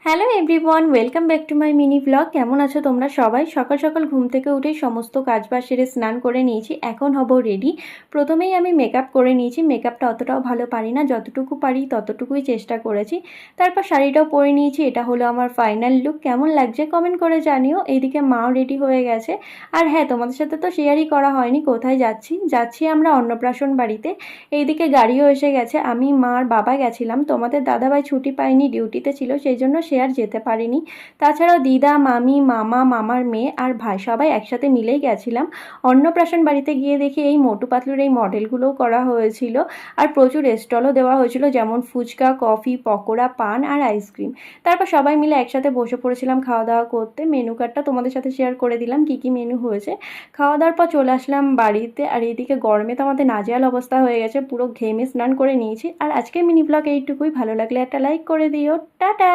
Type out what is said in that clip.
Hello everyone, welcome back to my mini blog. কেমন আছো তোমরা সবাই? সকাল সকাল ঘুম থেকে উঠে সমস্ত কাজবাজ সেরে স্নান করে নিয়েছি, এখন হব রেডি। প্রথমেই আমি মেকআপ করে নিয়েছি। মেকআপটা অতটাও ভালো পারি না, যতটুকু পারি ততটুকুই চেষ্টা করেছি। তারপর শাড়িটাও পরে নিয়েছি। এটা হলো আমার ফাইনাল লুক। কেমন লাগছে কমেন্ট করে জানিও। এইদিকে মাও রেডি হয়ে গেছে। আর হ্যাঁ, তোমাদের সাথে তো শেয়ারই করা হয়নি কোথায় যাচ্ছি আমরা অন্নপ্রাশন বাড়িতে। এইদিকে গাড়িও এসে গেছে। আমি মা আর বাবা গেছিলাম, তোমাদের দাদাভাই ছুটি পায়নি, ডিউটিতে ছিল, সেই জন্য সে আর যেতে পারিনি। তাছাড়াও দিদা, মামি, মামা, মামার মেয়ে আর ভাই সবাই একসাথে মিলেই গেছিলাম। অন্নপ্রাশন বাড়িতে গিয়ে দেখি এই মোটু পাতলুর এই মডেলগুলোও করা হয়েছিল। আর প্রচুর স্টলও দেওয়া হয়েছিল, যেমন ফুচকা, কফি, পকোড়া, পান আর আইসক্রিম। তারপর সবাই মিলে একসাথে বসে পড়েছিলাম খাওয়া দাওয়া করতে। মেনু কার্ডটা তোমাদের সাথে শেয়ার করে দিলাম কী কী মেনু হয়েছে। খাওয়া দাওয়ার পর চলে আসলাম বাড়িতে। আর এইদিকে গরমে তো আমাদের নাজেহাল অবস্থা হয়ে গেছে, পুরো ঘেমে স্নান করে নিয়েছি। আর আজকের মিনি ব্লগ এইটুকুই। ভালো লাগলে একটা লাইক করে দিও। টাটা।